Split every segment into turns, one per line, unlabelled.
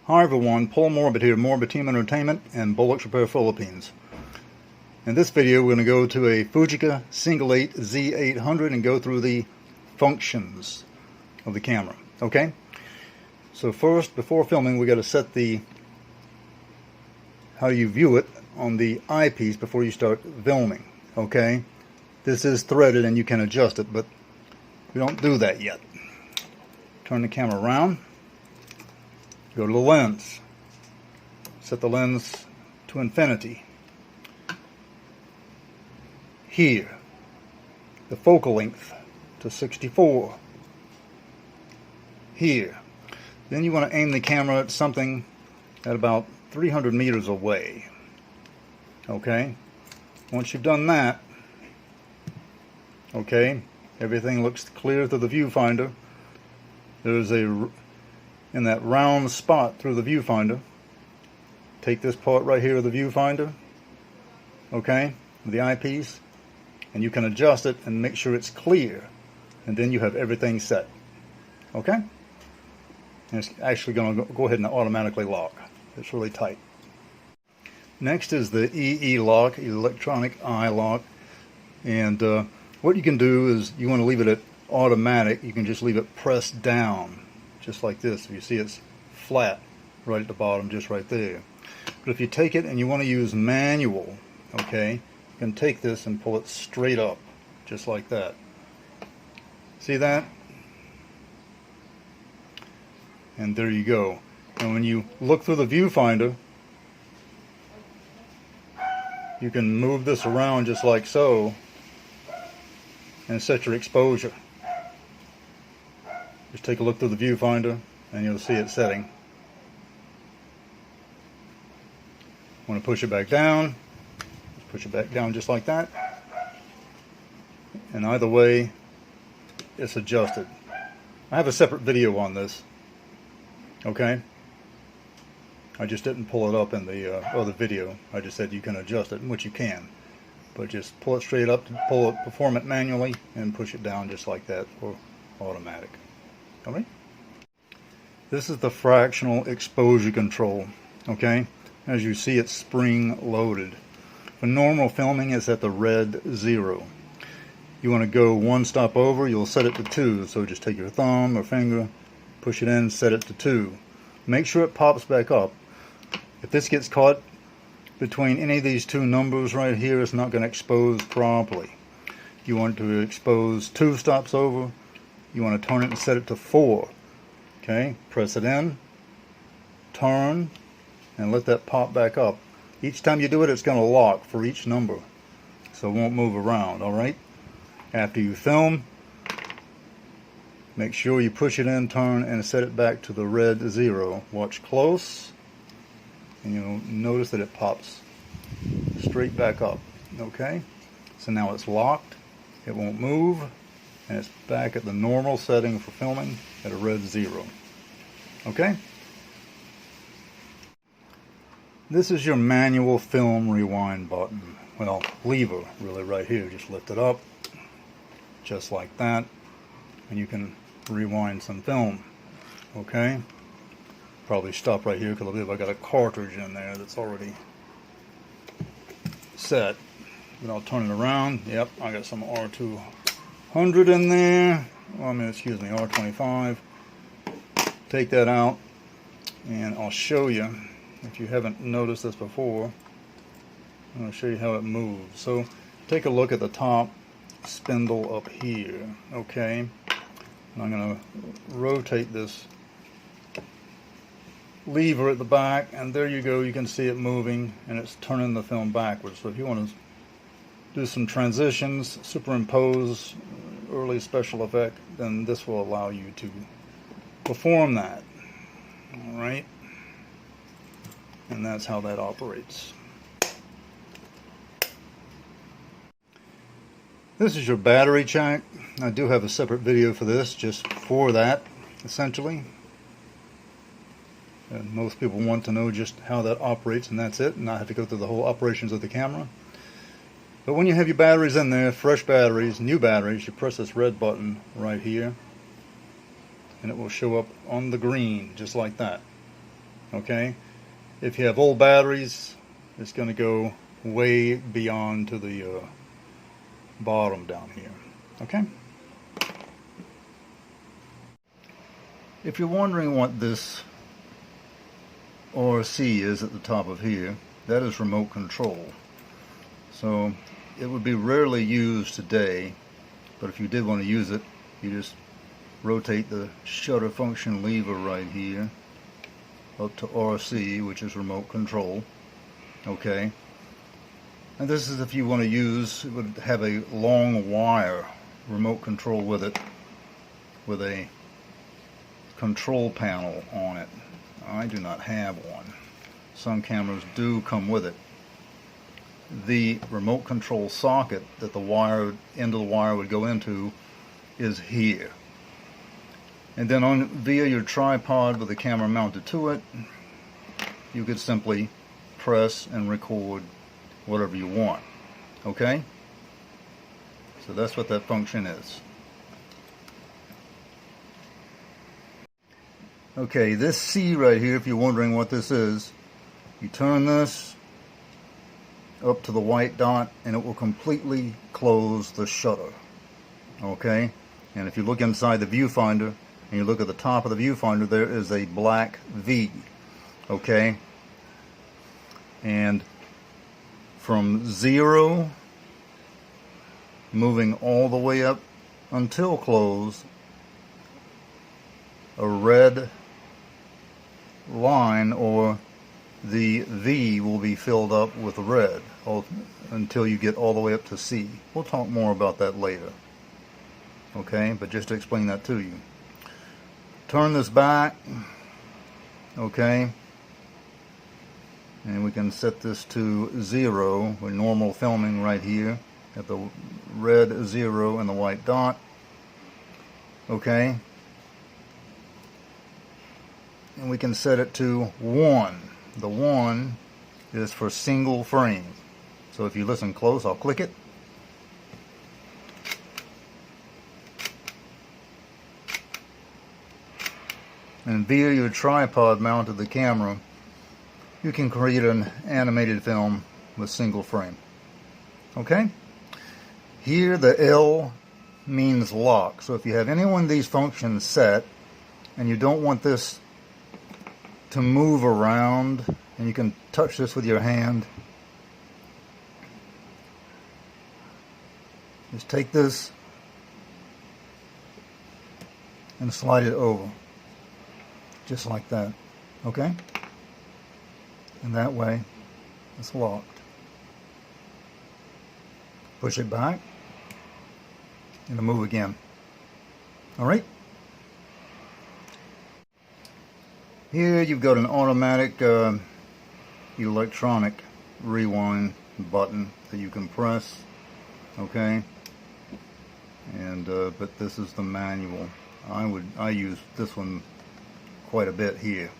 Hi everyone, Paul Morbid here, Morbid Team Entertainment and Bolex Repair Philippines. In this video we're going to go to a Fujica Single-8 Z800 and go through the functions of the camera. Okay? So first, before filming, we got to set the how you view it on the eyepiece before you start filming. Okay? This is threaded and you can adjust it, but we don't do that yet. Turn the camera around. Go to the lens. Set the lens to infinity. Here, the focal length to 64. Here. Then you want to aim the camera at something at about 300 meters away. Okay? Once you've done that, okay, everything looks clear through the viewfinder. There's in that round spot through the viewfinder, take this part right here of the viewfinder, okay, the eyepiece, and you can adjust it and make sure it's clear, and then you have everything set. Okay? And it's actually going to go ahead and automatically lock. It's really tight. Next is the EE lock, electronic eye lock, and what you can do is you want to leave it at automatic. You can just leave it pressed down, just like this. If you see, it's flat right at the bottom, just right there. But if you take it and you want to use manual, okay, you can take this and pull it straight up, just like that. See that? And there you go. And when you look through the viewfinder, you can move this around just like so and set your exposure. Just take a look through the viewfinder and you'll see it setting. Want to push it back down, push it back down just like that. And either way, it's adjusted. I have a separate video on this. Okay? I just didn't pull it up in the other video. I just said you can adjust it, which you can. But just pull it straight up, perform it manually, and push it down just like that for automatic. Alright? This is the fractional exposure control. Okay? As you see, it's spring loaded. For normal filming, it's at the red 0. You want to go one stop over, you'll set it to 2. So just take your thumb or finger, push it in, set it to 2. Make sure it pops back up. If this gets caught between any of these two numbers right here, it's not going to expose properly. You want to expose 2 stops over. You want to turn it and set it to 4. Okay, press it in, turn, and let that pop back up. Each time you do it, it's going to lock for each number, so it won't move around. Alright? After you film, make sure you push it in, turn, and set it back to the red 0. Watch close, and you'll notice that it pops straight back up. Okay? So now it's locked, it won't move, and it's back at the normal setting for filming at a red 0. Okay? This is your manual film rewind button. Well, lever really right here. Just lift it up, just like that, and you can rewind some film. Okay? Probably stop right here because I believe I got a cartridge in there that's already set. Then I'll turn it around. Yep, I got some R200 in there. Well, I mean, excuse me, R25. Take that out, and I'll show you. If you haven't noticed this before, I'm going to show you how it moves. So, take a look at the top spindle up here. Okay, and I'm going to rotate this lever at the back, and there you go. You can see it moving, and it's turning the film backwards. So if you want to do some transitions, superimpose early special effect, then this will allow you to perform that. Alright? And that's how that operates. This is your battery check. I do have a separate video for this, just for that, essentially. And most people want to know just how that operates, and that's it, and not have to go through the whole operations of the camera. But when you have your batteries in there, fresh batteries, new batteries, you press this red button right here, and it will show up on the green, just like that. Okay, if you have old batteries, it's going to go way beyond to the bottom down here. Okay. If you're wondering what this RC is at the top of here, that is remote control. So it would be rarely used today, but if you did want to use it, you just rotate the shutter function lever right here up to RC, which is remote control. Okay, and this is if you want to use, it would have a long wire remote control with it, with a control panel on it. I do not have one. Some cameras do come with it. The remote control socket that the wire, end of the wire would go into is here. And then via your tripod with the camera mounted to it, you could simply press and record whatever you want. Okay? So that's what that function is. Okay, this C right here, if you're wondering what this is, you turn this up to the white dot and it will completely close the shutter. Okay? And if you look inside the viewfinder and you look at the top of the viewfinder, there is a black V. Okay? And from 0 moving all the way up until close, a red line or the V will be filled up with red until you get all the way up to C. We'll talk more about that later. Okay, but just to explain that to you. Turn this back. Okay. And we can set this to 0 with normal filming right here at the red 0 and the white dot. Okay. And we can set it to 1. The 1 is for single frame. So if you listen close, I'll click it. And via your tripod mounted the camera, you can create an animated film with single frame. Okay? Here the L means lock. So if you have any one of these functions set and you don't want this to move around, and you can touch this with your hand, just take this and slide it over, just like that. Okay? And that way it's locked. Push it back and it'll move again. Alright? Here you've got an automatic electronic rewind button that you can press. Okay? And but this is the manual. I use this one quite a bit here.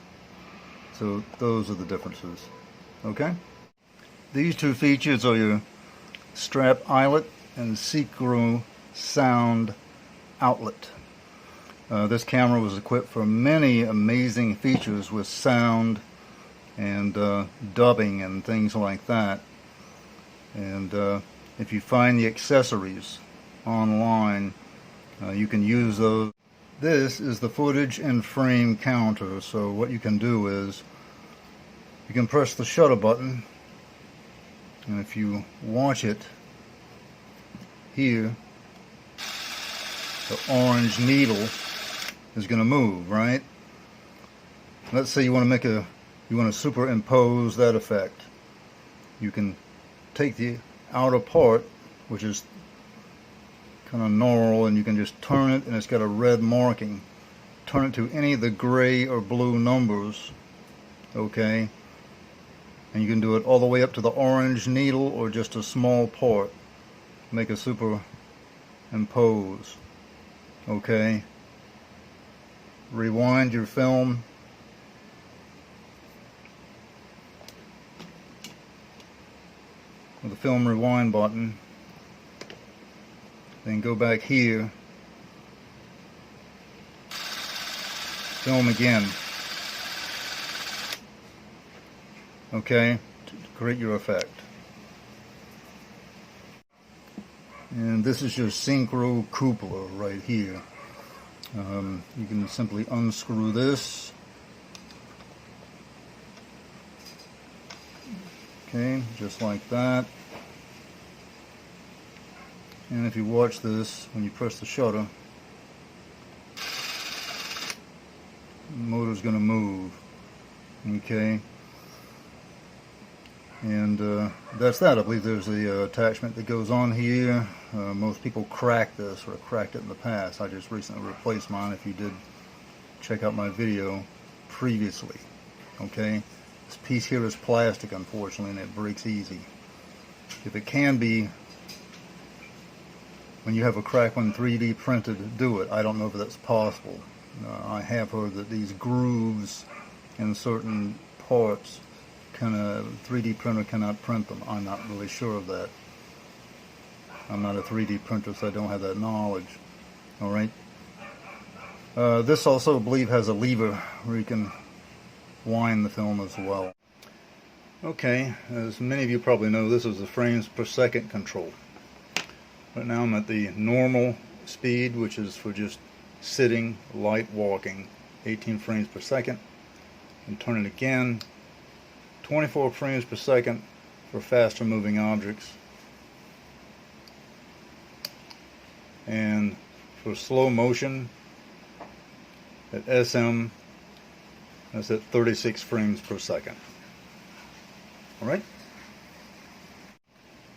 So those are the differences. Okay? These two features are your strap eyelet and Secro sound outlet. This camera was equipped for many amazing features with sound and dubbing and things like that. And if you find the accessories online, you can use those. This is the footage and frame counter. So what you can do is you can press the shutter button, and if you watch it here, the orange needle is going to move, right? Let's say you want to superimpose that effect. You can take the outer part, which is kind of normal, and you can just turn it and it's got a red marking. Turn it to any of the gray or blue numbers, okay? And you can do it all the way up to the orange needle or just a small part. Make a superimpose, okay? Rewind your film. With the film rewind button. Then go back here. Film again. okay, to create your effect. And this is your synchro cupola right here. You can simply unscrew this. Okay, just like that. And if you watch this, when you press the shutter, the motor's going to move. Okay. And that's that. I believe there's the attachment that goes on here. Most people crack this, or cracked it in the past. I just recently replaced mine. If you did check out my video previously. Okay. This piece here is plastic, unfortunately, and it breaks easy. If it can be, when you have a crack one 3D printed, do it. I don't know if that's possible. I have heard that these grooves in certain parts, 3D printer cannot print them. I'm not really sure of that. I'm not a 3D printer, so I don't have that knowledge. Alright. This also, I believe, has a lever where you can wind the film as well. Okay, as many of you probably know, this is the frames per second control. Right now I'm at the normal speed, which is for just sitting, light walking, 18 frames per second. And turn it again, 24 frames per second for faster moving objects. And for slow motion, at SM, that's at 36 frames per second. Alright?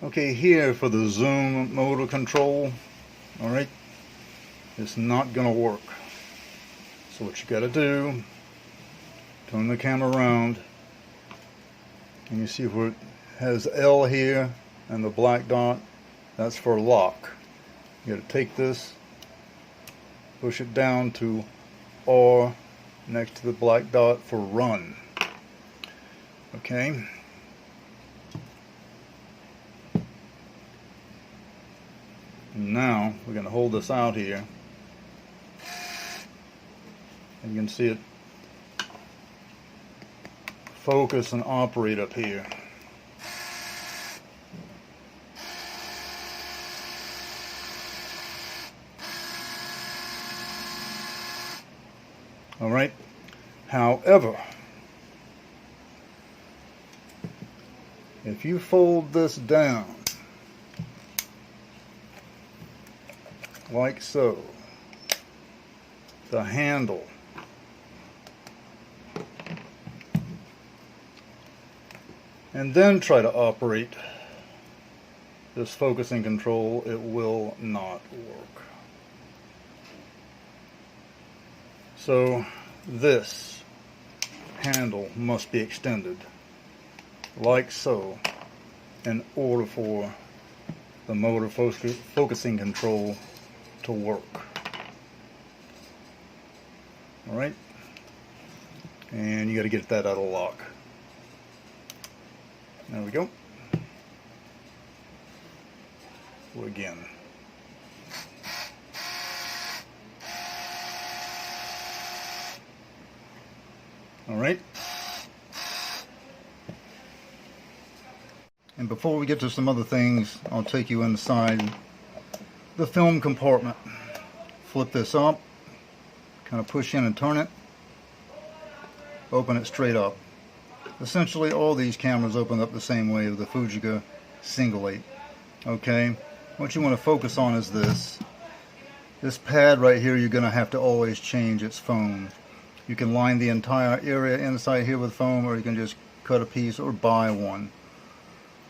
Okay, here for the zoom motor control, alright, it's not going to work. So what you got to do, turn the camera around, and you see where it has L here and the black dot, that's for lock. You got to take this, push it down to R next to the black dot for run. Okay. Now we're going to hold this out here, and you can see it focus and operate up here. Alright, however, if you fold this down like so, the handle, and then try to operate this focusing control, it will not work. So this handle must be extended like so in order for the motor focusing control to work. Alright, and you got to get that out of lock. There we go. So again, alright, and before we get to some other things, I'll take you inside the film compartment. Flip this up, kind of push in and turn it, open it straight up. Essentially all these cameras open up the same way of the Fujica Single-8. Okay, what you want to focus on is this pad right here. You're going to have to always change its foam. You can line the entire area inside here with foam, or you can just cut a piece or buy one.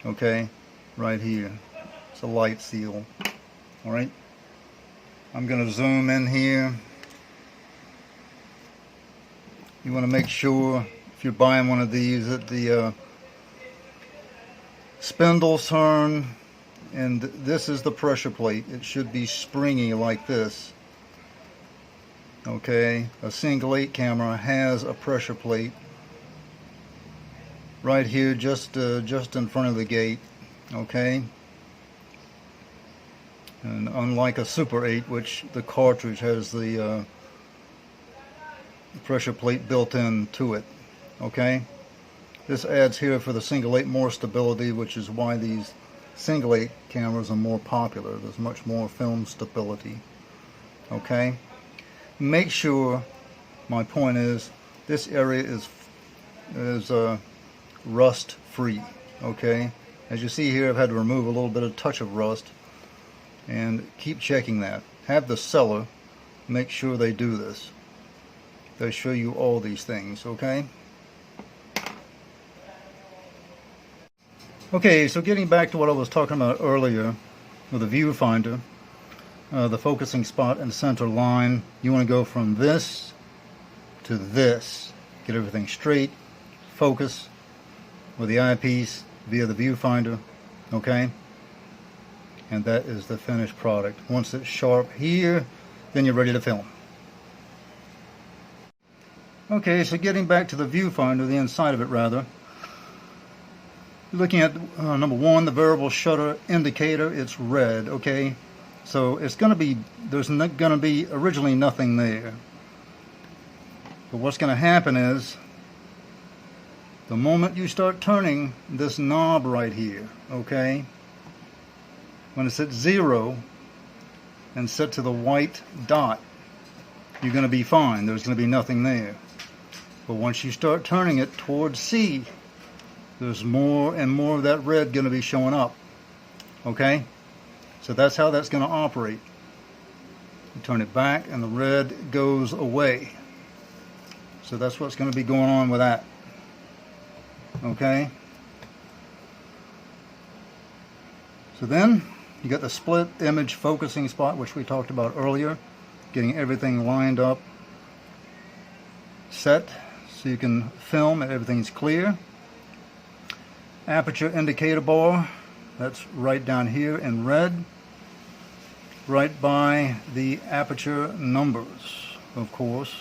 Okay, right here, it's a light seal. Alright, I'm going to zoom in here. You want to make sure, if you're buying one of these, that the spindles turn, and this is the pressure plate. It should be springy like this. Okay, a Single-8 camera has a pressure plate right here, just in front of the gate. Okay. And unlike a Super 8, which the cartridge has the pressure plate built into it. Okay, This adds here for the Single-8 more stability, which is why these Single-8 cameras are more popular. There's much more film stability. Okay? Make sure, my point is, this area is rust free. Okay? As you see here, I've had to remove a little bit of touch of rust, and keep checking that. Have the seller make sure they do this. They show you all these things, okay? Okay, so getting back to what I was talking about earlier with the viewfinder, the focusing spot and center line, you want to go from this to this. Get everything straight, focus with the eyepiece via the viewfinder, okay? And that is the finished product. Once it's sharp here, then you're ready to film. Okay, so getting back to the viewfinder, the inside of it rather, you're looking at number one, the variable shutter indicator. It's red, okay? So it's going to be, there's not going to be originally nothing there. But what's going to happen is, the moment you start turning this knob right here, okay, when it's at 0 and set to the white dot, you're going to be fine. There's going to be nothing there. But once you start turning it towards C, there's more and more of that red going to be showing up. Okay? So that's how that's going to operate. You turn it back and the red goes away. So that's what's going to be going on with that. Okay? So then you got the split image focusing spot, which we talked about earlier. Getting everything lined up, set, so you can film and everything's clear. Aperture indicator bar, that's right down here in red, right by the aperture numbers, of course,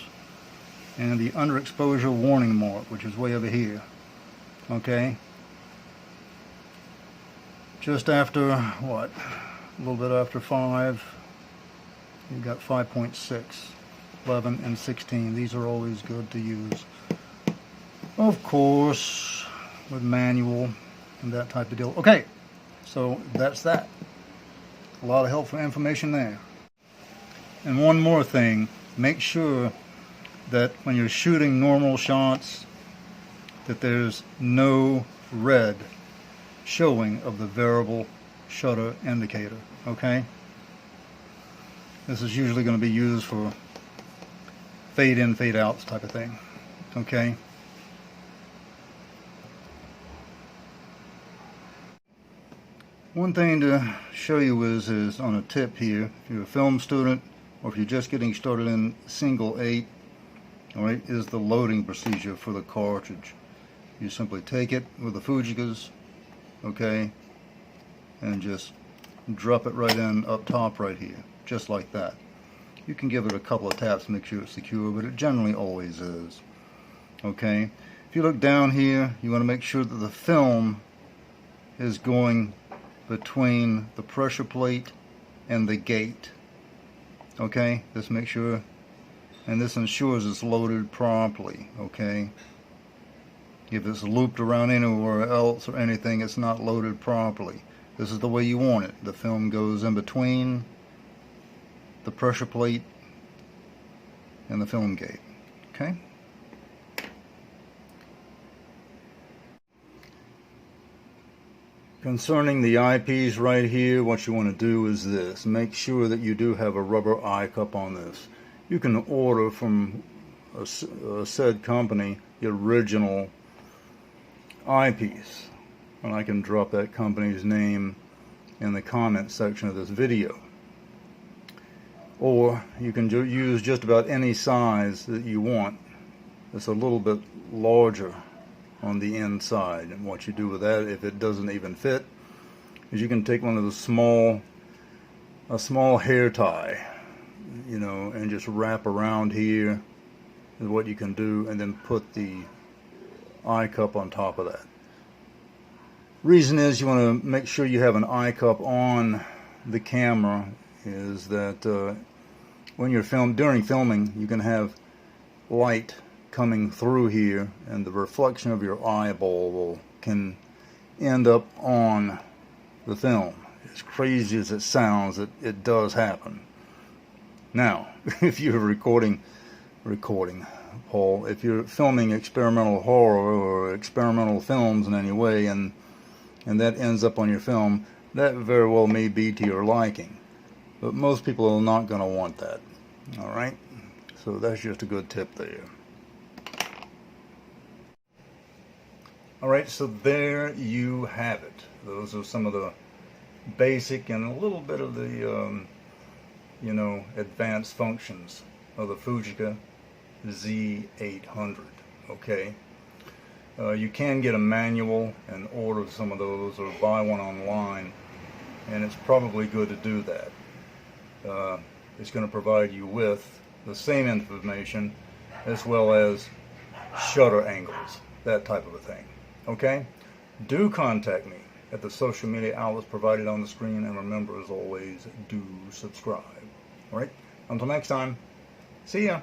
and the underexposure warning mark, which is way over here. Okay, just after what, a little bit after 5, you've got 5.6, 11 and 16. These are always good to use, of course, with manual and that type of deal. Okay, so that's that. A lot of helpful information there. And one more thing, make sure that when you're shooting normal shots, that there's no red showing of the variable shutter indicator. Okay, this is usually going to be used for fade in, fade outs type of thing. Okay, one thing to show you is on a tip here, if you're a film student or if you're just getting started in Single-8, all right, is the loading procedure for the cartridge. You simply take it with the Fujicas, okay, and just drop it right in up top right here, just like that. You can give it a couple of taps to make sure it's secure, but it generally always is. Okay, if you look down here, you want to make sure that the film is going between the pressure plate and the gate. Okay, just make sure, and this ensures it's loaded properly. Okay, if it's looped around anywhere else or anything, it's not loaded properly. This is the way you want it. The film goes in between the pressure plate and the film gate. Okay? Concerning the eyepiece right here, what you want to do is this. Make sure that you do have a rubber eye cup on this. You can order from a said company the original eyepiece, and I can drop that company's name in the comment section of this video. Or you can use just about any size that you want. It's a little bit larger on the inside, and what you do with that, if it doesn't even fit, is you can take one of the a small hair tie, you know, and just wrap around here is what you can do, and then put the eye cup on top of that. Reason is you want to make sure you have an eye cup on the camera is that when you're during filming, you can have light coming through here, and the reflection of your eyeball can end up on the film. As crazy as it sounds, it does happen. Now, if you're recording, Paul, if you're filming experimental horror or experimental films in any way, and that ends up on your film, that very well may be to your liking. But most people are not going to want that. Alright? So that's just a good tip there. Alright, so there you have it. Those are some of the basic and a little bit of the, advanced functions of the Fujica Z800. Okay? You can get a manual and order some of those or buy one online, and it's probably good to do that. It's going to provide you with the same information as well as shutter angles, that type of a thing. Okay? Do contact me at the social media outlets provided on the screen, and remember, as always, do subscribe. Alright? Until next time, see ya!